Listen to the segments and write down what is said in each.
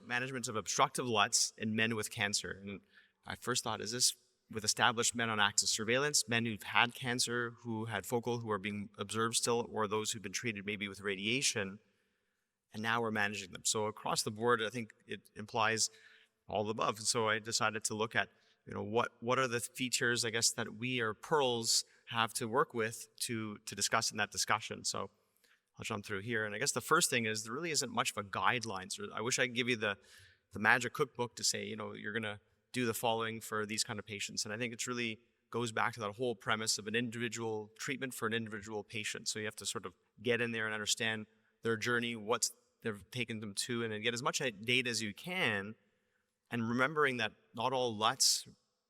management of obstructive LUTs in men with cancer. And I first thought, is this with established men on active surveillance, men who've had cancer, who had focal, who are being observed still, or those who've been treated maybe with radiation, and now we're managing them. So across the board, I think it implies all the above. And so I decided to look at, what are the features, I guess, that we or pearls have to work with to discuss in that discussion. So I'll jump through here. And I guess the first thing is there really isn't much of a guideline. So I wish I could give you the magic cookbook to say, you're going to do the following for these kind of patients. And I think it's really goes back to that whole premise of an individual treatment for an individual patient. So you have to sort of get in there and understand their journey, what's they've taken them to, and then get as much data as you can. And remembering that not all LUTs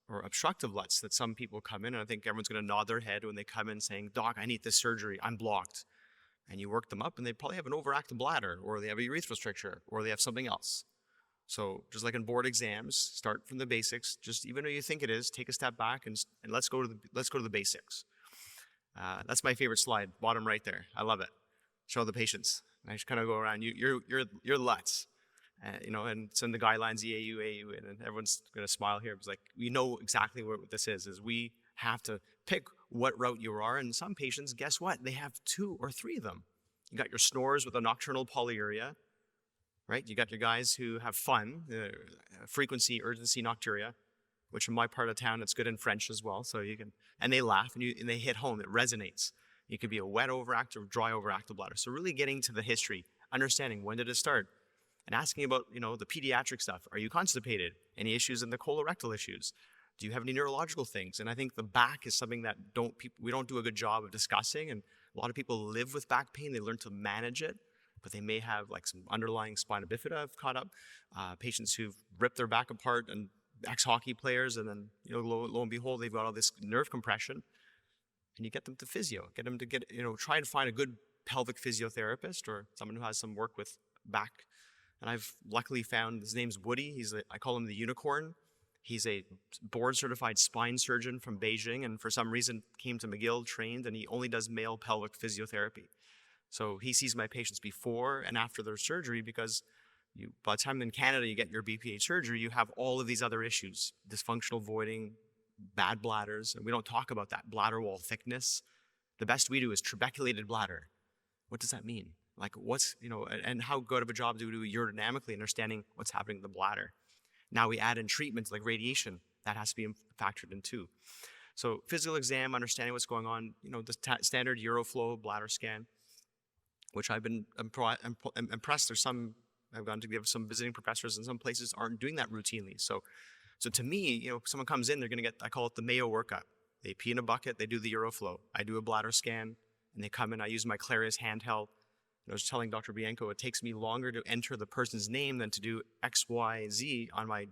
or obstructive LUTs, that some people come in, and I think everyone's going to nod their head when they come in saying, "Doc, I need this surgery, I'm blocked." And you work them up, and they probably have an overactive bladder, or they have a urethral stricture, or they have something else. So just like in board exams, start from the basics. Just even though you think it is, take a step back and let's go to the basics. That's my favorite slide, bottom right there. I love it. Show the patients. I just kind of go around. You're LUTs. And it's in the guidelines, EAU, AU, and everyone's going to smile here. It's like, we know exactly what this is we have to pick what route you are. And some patients, guess what? They have 2 or 3 of them. You got your snores with a nocturnal polyuria, right? You got your guys who have fun, frequency, urgency, nocturia, which in my part of town, it's good in French as well. So you can, and they laugh and they hit home, it resonates. It could be a wet overactive, dry overactive bladder. So really getting to the history, understanding when did it start, and asking about, the pediatric stuff. Are you constipated? Any issues in the colorectal issues? Do you have any neurological things? And I think the back is something that we don't do a good job of discussing. And a lot of people live with back pain. They learn to manage it, but they may have like some underlying spina bifida have caught up. Patients who've ripped their back apart, and ex-hockey players, and then lo and behold, they've got all this nerve compression. And you get them to physio, get them to try and find a good pelvic physiotherapist or someone who has some work with back. And I've luckily found, his name's Woody. I call him the unicorn. He's a board-certified spine surgeon from Beijing, and for some reason came to McGill, trained, and he only does male pelvic physiotherapy. So he sees my patients before and after their surgery, because by the time in Canada you get your BPH surgery, you have all of these other issues, dysfunctional voiding, bad bladders, and we don't talk about that, bladder wall thickness. The best we do is trabeculated bladder. What does that mean? Like and how good of a job do we do urodynamically, understanding what's happening in the bladder? Now we add in treatments like radiation, that has to be factored in too. So physical exam, understanding what's going on, the standard uroflow bladder scan, which I've been impressed. I've gone to give some visiting professors, and some places aren't doing that routinely. So to me, someone comes in, they're going to get, I call it the Mayo workup. They pee in a bucket, they do the uroflow. I do a bladder scan, and they come in, I use my Clarius handheld. I was telling Dr. Bianco, it takes me longer to enter the person's name than to do X, Y, Z on my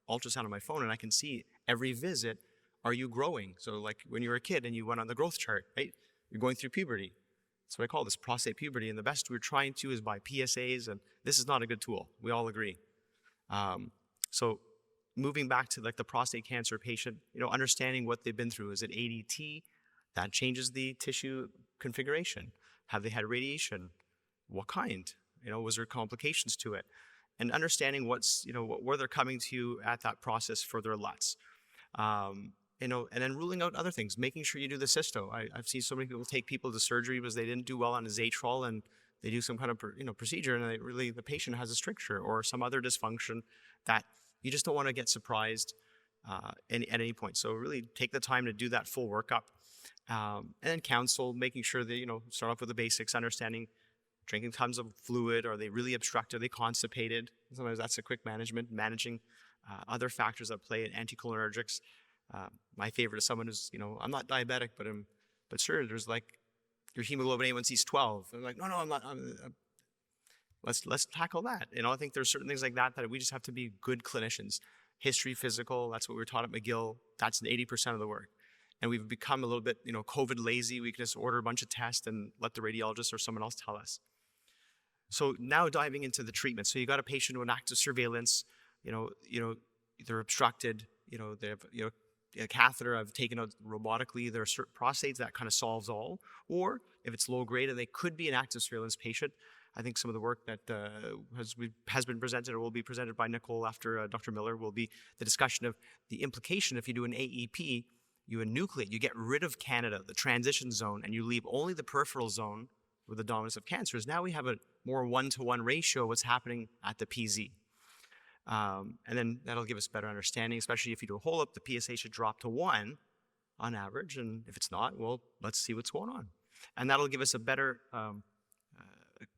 ultrasound on my phone, and I can see every visit, are you growing? So like when you were a kid and you went on the growth chart, right? You're going through puberty. That's what I call this, prostate puberty, and the best we're trying to is by PSAs, and this is not a good tool. We all agree. So moving back to like the prostate cancer patient, understanding what they've been through. Is it ADT? That changes the tissue configuration. Have they had radiation? What kind? Was there complications to it? And understanding where they're coming to you at that process for their LUTs. And then ruling out other things, making sure you do the cysto. I've seen so many people take people to surgery because they didn't do well on a Zatral, and they do some kind of procedure, and the patient has a stricture or some other dysfunction that you just don't want to get surprised at any point. So really take the time to do that full workup, and then counsel, making sure that start off with the basics, understanding drinking tons of fluid. Are they really obstructed? Are they constipated? Sometimes that's a quick managing other factors at play, and anticholinergics. My favorite is someone who's, I'm not diabetic, but sure, there's like your hemoglobin A1C is 12. I'm like, no, I'm not. Let's tackle that. I think there's certain things like that we just have to be good clinicians. History, physical, that's what we were taught at McGill. That's 80% of the work. And we've become a little bit, COVID lazy. We can just order a bunch of tests and let the radiologist or someone else tell us. So now diving into the treatment. So you got a patient with active surveillance, they're obstructed, they have, a catheter I've taken out robotically. There are certain prostates that kind of solves all. Or if it's low grade and they could be an active surveillance patient, I think some of the work that has been presented or will be presented by Nicole after Dr. Miller will be the discussion of the implication. If you do an AEP, you enucleate, you get rid of Canada, the transition zone, and you leave only the peripheral zone with the dominance of cancers. Now we have a more one-to-one ratio of what's happening at the PZ. And then that'll give us better understanding, especially if you do a whole up, the PSA should drop to 1 on average. And if it's not, well, let's see what's going on. And that'll give us a better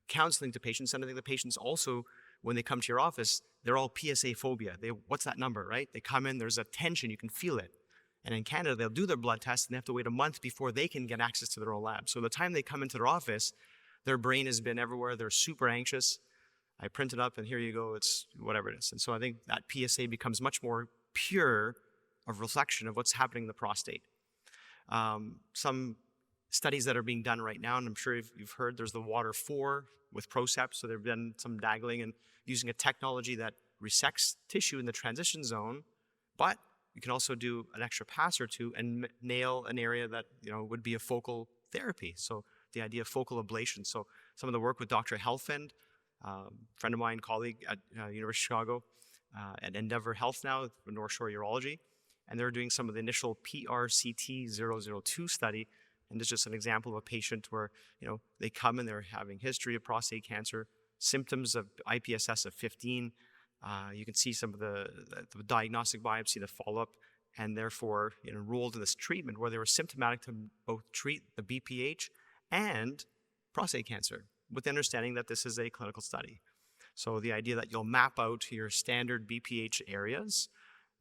counseling to patients. And I think the patients also, when they come to your office, they're all PSA phobia. What's that number, right? They come in, there's a tension, you can feel it. And in Canada, they'll do their blood test and they have to wait a month before they can get access to their own lab. So the time they come into their office, their brain has been everywhere. They're super anxious. I print it up and here you go, it's whatever it is. And so I think that PSA becomes much more pure of reflection of what's happening in the prostate. Some studies that are being done right now, and I'm sure you've heard, there's the Water 4 with Procept. So there've been some daggling and using a technology that resects tissue in the transition zone, but you can also do an extra pass or two and nail an area that would be a focal therapy. So the idea of focal ablation. So some of the work with Dr. Helfand, friend of mine, colleague at University of Chicago, at Endeavor Health now, North Shore Urology, and they're doing some of the initial PRCT002 study. And this is just an example of a patient where they come and they're having history of prostate cancer, symptoms of IPSS of 15. You can see some of the diagnostic biopsy, the follow-up, and therefore enrolled in this treatment where they were symptomatic to both treat the BPH and prostate cancer, with the understanding that this is a clinical study. So the idea that you'll map out your standard BPH areas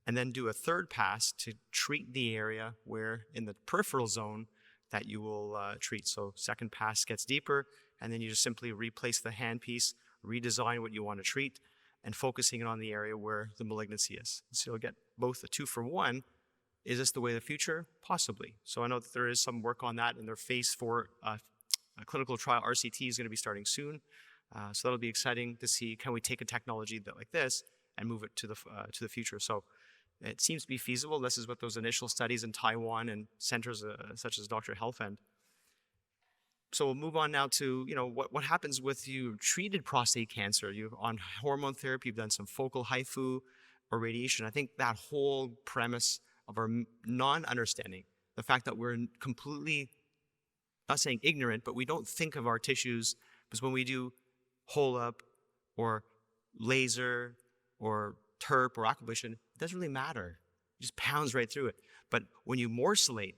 and then do a third pass to treat the area where in the peripheral zone that you will treat. So second pass gets deeper, and then you just simply replace the handpiece, redesign what you want to treat, and focusing it on the area where the malignancy is. So you'll get both a 2-for-1. Is this the way of the future? Possibly. So I know that there is some work on that in their phase 4 a clinical trial. RCT is going to be starting soon. So that'll be exciting to see, can we take a technology like this and move it to the future? So it seems to be feasible. This is what those initial studies in Taiwan and centers such as Dr. Helfand. So we'll move on now to, what happens with you treated prostate cancer. You're on hormone therapy, you've done some focal HIFU or radiation. I think that whole premise of our non-understanding, the fact that we're completely, not saying ignorant, but we don't think of our tissues, because when we do hole up or laser or TERP or aquablation, it doesn't really matter. It just pounds right through it. But when you morcellate,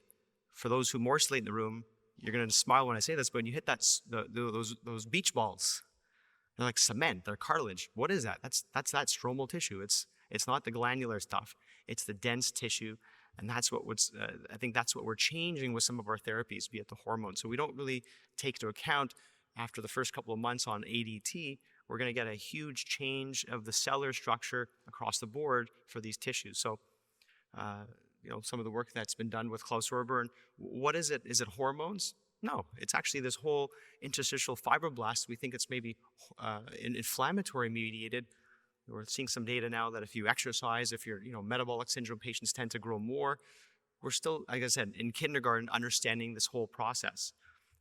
for those who morcellate in the room, you're going to smile when I say this, but when you hit those beach balls, they're like cement, they're cartilage. What is that? That's that stromal tissue. It's not the glandular stuff. It's the dense tissue, and that's I think that's what we're changing with some of our therapies, be it the hormones. So we don't really take into account after the first couple of months on ADT, we're going to get a huge change of the cellular structure across the board for these tissues. So, some of the work that's been done with Klaus Orber, and what is it? Is it hormones? No, it's actually this whole interstitial fibroblast. We think it's maybe inflammatory mediated. We're seeing some data now that if you exercise, if you're, metabolic syndrome patients tend to grow more. We're still, like I said, in kindergarten understanding this whole process.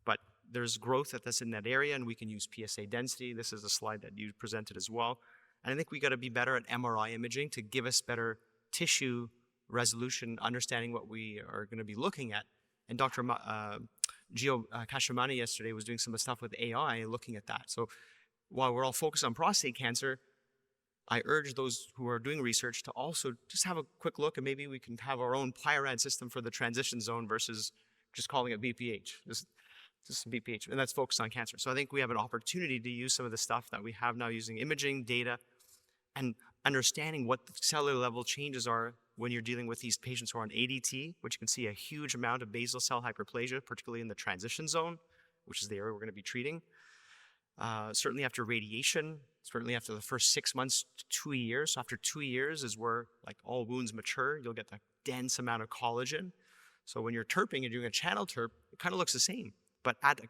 But there's growth that's in that area, and we can use PSA density. This is a slide that you presented as well. And I think we got to be better at MRI imaging to give us better tissue resolution, understanding what we are going to be looking at. And Dr. Gio Casciamani yesterday was doing some stuff with AI looking at that. So while we're all focused on prostate cancer, I urge those who are doing research to also just have a quick look, and maybe we can have our own PIRAD system for the transition zone versus just calling it BPH. Just BPH, and that's focused on cancer. So I think we have an opportunity to use some of the stuff that we have now using imaging data and understanding what the cellular level changes are when you're dealing with these patients who are on ADT, which you can see a huge amount of basal cell hyperplasia, particularly in the transition zone, which is the area we're going to be treating. Certainly after radiation, certainly after the first 6 months to 2 years. So after 2 years is where all wounds mature. You'll get that dense amount of collagen. So when you're terping and doing a channel terp, it kind of looks the same. But at an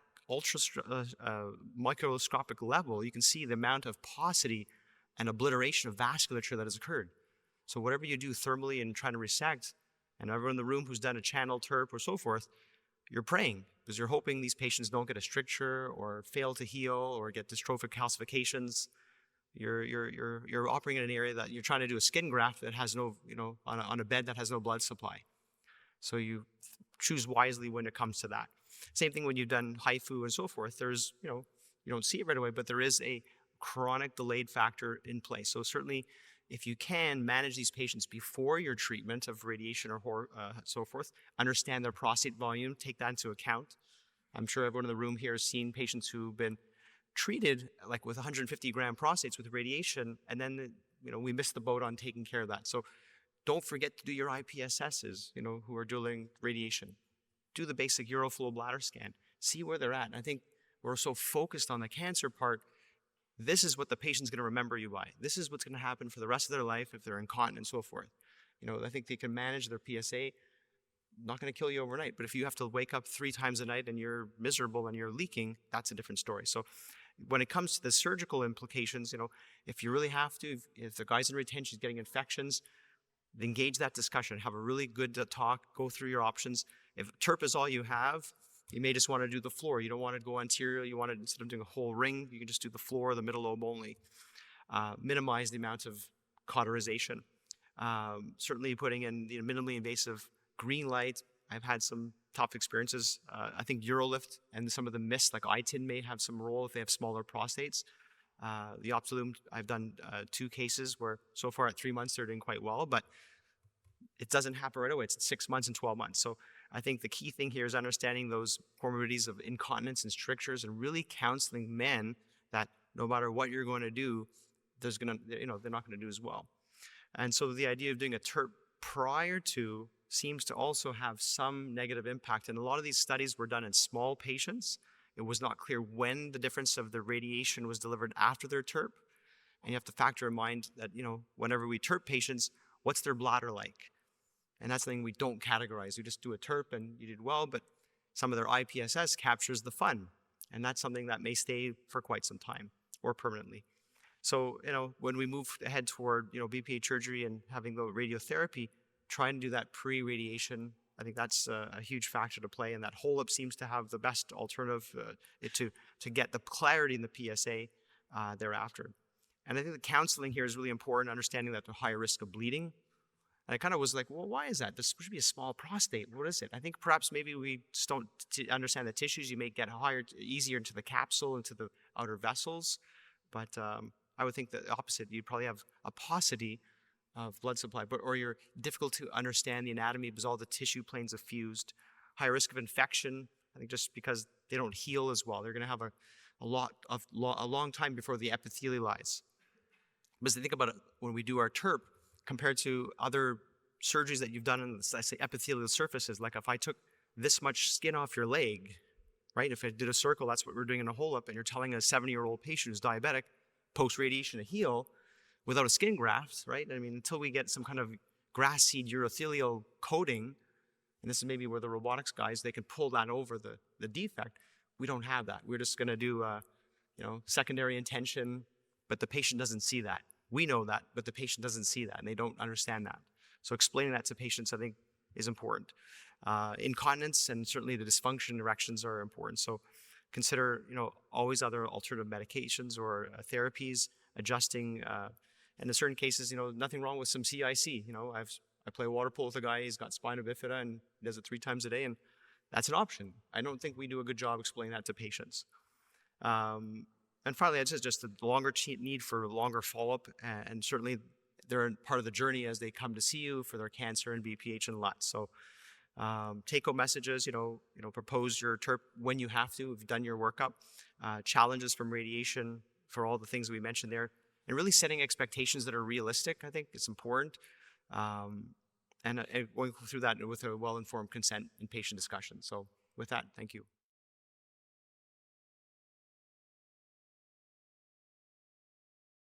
microscopic level, you can see the amount of paucity and obliteration of vasculature that has occurred. So whatever you do thermally and trying to resect, And everyone in the room who's done a channel TERP or so forth, you're praying because you're hoping these patients don't get a stricture or fail to heal or get dystrophic calcifications. You're operating in an area that you're trying to do a skin graft that has no, on a bed that has no blood supply. So you choose wisely when it comes to that. Same thing when you've done HIFU and so forth. There's, you don't see it right away, but there is a chronic delayed factor in place. So certainly, if you can manage these patients before your treatment of radiation or so forth, understand their prostate volume, take that into account. I'm sure everyone in the room here has seen patients who've been treated like with 150 gram prostates with radiation, and then we missed the boat on taking care of that. So don't forget to do your IPSSs, who are doing radiation. Do the basic uroflow bladder scan. See where they're at. And I think we're so focused on the cancer part. This is what the patient's going to remember you by. This is what's going to happen for the rest of their life if they're incontinent and so forth. I think they can manage their PSA. Not going to kill you overnight, but if you have to wake up 3 times a night and you're miserable and you're leaking, that's a different story. So when it comes to the surgical implications, if you really have to, if the guy's in retention is getting infections, engage that discussion. Have a really good talk. Go through your options. If TERP is all you have, you may just want to do the floor. You don't want to go anterior. You want to, instead of doing a whole ring, you can just do the floor or the middle lobe only. Minimize the amount of cauterization. Certainly putting in minimally invasive green light. I've had some tough experiences. I think Urolift and some of the myths like iTIN may have some role if they have smaller prostates. The Obstructive, I've done 2 cases where so far at 3 months they're doing quite well, but it doesn't happen right away. It's 6 months and 12 months. So I think the key thing here is understanding those comorbidities of incontinence and strictures and really counseling men that no matter what you're going to do, they're not going to do as well. And so the idea of doing a TERP prior to seems to also have some negative impact. And a lot of these studies were done in small patients. It was not clear when the difference of the radiation was delivered after their TERP. And you have to factor in mind that, whenever we TERP patients, what's their bladder like? And that's something we don't categorize. We just do a TERP and you did well, but some of their IPSS captures the fun. And that's something that may stay for quite some time or permanently. So, when we move ahead toward, BPH surgery and having the radiotherapy, try and do that pre-radiation. I think that's a huge factor to play, and that HOLUP seems to have the best alternative to get the clarity in the PSA thereafter. And I think the counseling here is really important, understanding that they're higher risk of bleeding. And I kind of was like, well, why is that? This should be a small prostate. What is it? I think perhaps maybe we just don't understand the tissues. You may get easier into the capsule, into the outer vessels. But I would think the opposite. You'd probably have a paucity of blood supply, or you're difficult to understand the anatomy because all the tissue planes are fused. High risk of infection, I think just because they don't heal as well. They're going to have a long time before the epithelialize. Because think about it, when we do our TERP, compared to other surgeries that you've done on, let's say, epithelial surfaces, like if I took this much skin off your leg, right? If I did a circle, that's what we're doing in a HOLUP, and you're telling a 70-year-old patient who's diabetic, post-radiation to heal, without a skin graft, right? I mean, until we get some kind of grass seed urothelial coating, and this is maybe where the robotics guys, they can pull that over the defect. We don't have that. We're just going to do, secondary intention, but the patient doesn't see that. We know that, but the patient doesn't see that, and they don't understand that. So explaining that to patients, I think, is important. Incontinence and certainly the dysfunction erections are important. So consider, always other alternative medications or therapies, adjusting. And in certain cases, nothing wrong with some CIC. I play water polo with a guy, he's got spina bifida and he does it 3 times a day, and that's an option. I don't think we do a good job explaining that to patients. And finally, it's just a longer need for longer follow-up, and certainly they're part of the journey as they come to see you for their cancer and BPH and LUTs. So take-home messages, propose your TERP when you have to, if you've done your workup, challenges from radiation for all the things we mentioned there, and really setting expectations that are realistic, I think, is important. And going through that with a well-informed consent and patient discussion. So with that, thank you.